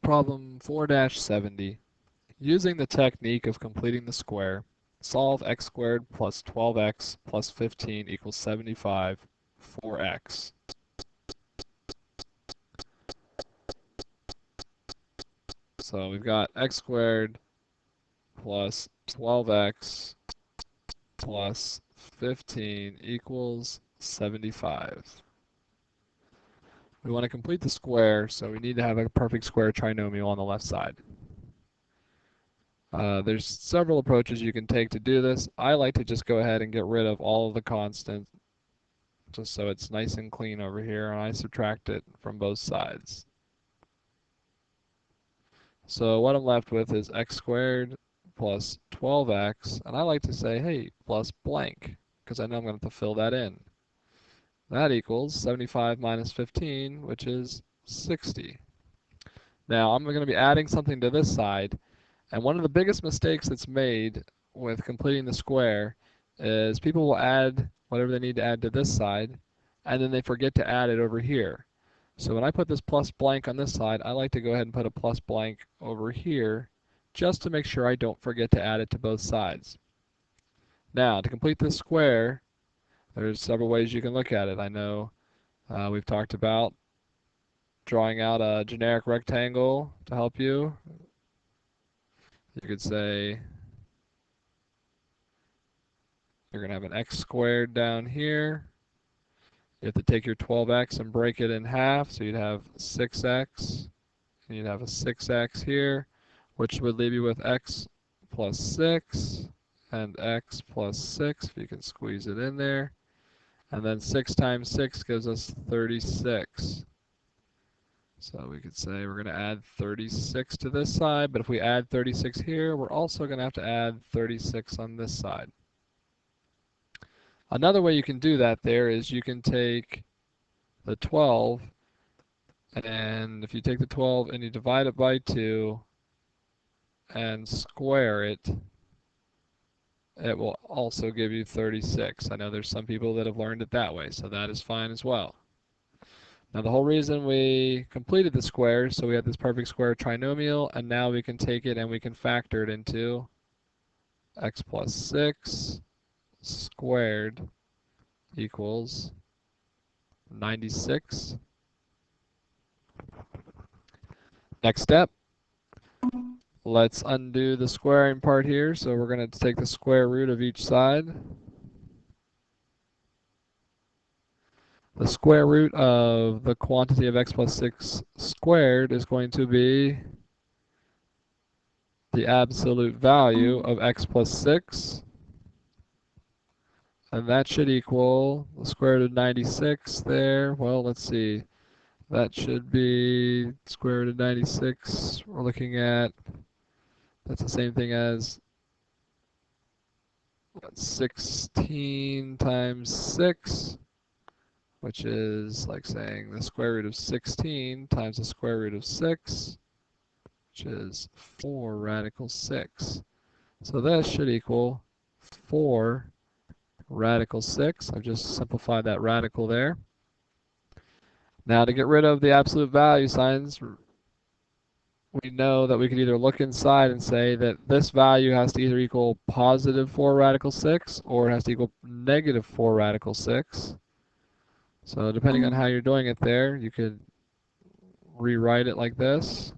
Problem 4-70. Using the technique of completing the square, solve x squared plus 12x plus 15 equals 75 for x. So we've got x squared plus 12x plus 15 equals 75. We want to complete the square, so we need to have a perfect square trinomial on the left side. There's several approaches you can take to do this. I like to just go ahead and get rid of all of the constants, just so it's nice and clean over here, and I subtract it from both sides. So what I'm left with is x squared plus 12x, and I like to say, hey, plus blank, because I know I'm going to have to fill that in. That equals 75 minus 15, which is 60. Now I'm going to be adding something to this side, and one of the biggest mistakes that's made with completing the square is people will add whatever they need to add to this side, and then they forget to add it over here. So when I put this plus blank on this side, I like to go ahead and put a plus blank over here, just to make sure I don't forget to add it to both sides. Now, to complete this square, there's several ways you can look at it. I know we've talked about drawing out a generic rectangle to help you. You could say you're going to have an x squared down here. You have to take your 12x and break it in half, so you'd have 6x, and you'd have a 6x here, which would leave you with x plus 6 and x plus 6, if you can squeeze it in there. And then 6 times 6 gives us 36. So we could say we're going to add 36 to this side, but if we add 36 here, we're also going to have to add 36 on this side. Another way you can do that there is you can take the 12, and if you take the 12 and you divide it by 2 and square it, it will also give you 36. I know there's some people that have learned it that way, so that is fine as well. Now the whole reason we completed the square, so we have this perfect square trinomial, and now we can take it and we can factor it into x plus 6 squared equals 96. Next step, let's undo the squaring part here. So we're going to take the square root of each side. The square root of the quantity of x plus 6 squared is going to be the absolute value of x plus 6. And that should equal the square root of 96 there. Well, let's see. That should be square root of 96. We're looking at, that's the same thing as 16 times 6, which is like saying the square root of 16 times the square root of 6, which is 4 radical 6. So that should equal 4 radical 6. I've just simplified that radical there. Now to get rid of the absolute value signs, we know that we could either look inside and say that this value has to either equal positive 4 radical 6 or it has to equal negative 4 radical 6. So depending on how you're doing it there, you could rewrite it like this.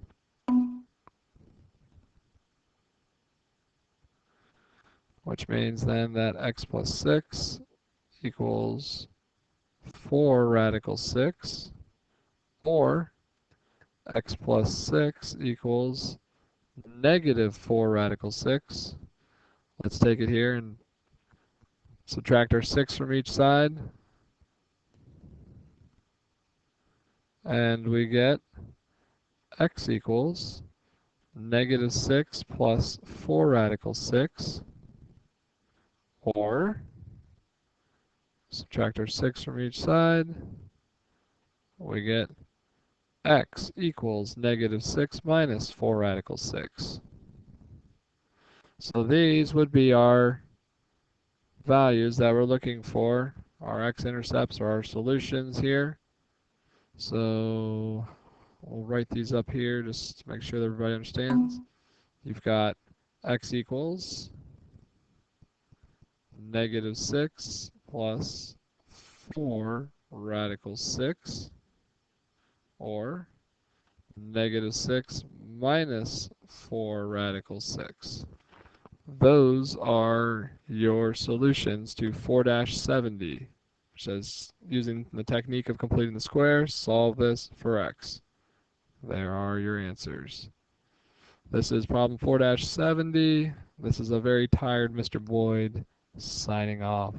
Which means then that x plus 6 equals 4 radical 6, or x plus 6 equals negative 4 radical 6. Let's take it here and subtract our 6 from each side. And we get x equals negative 6 plus 4 radical 6, or subtract our 6 from each side, we get x equals negative 6 minus 4 radical 6. So these would be our values that we're looking for, our x-intercepts or our solutions here. So We'll write these up here just to make sure that everybody understands. You've got x equals -6 plus 4 radical 6, or -6 minus 4 radical 6. Those are your solutions to 4-70, which says using the technique of completing the square, solve this for x. There are your answers. This is problem 4-70. This is a very tired Mr. Boyd signing off.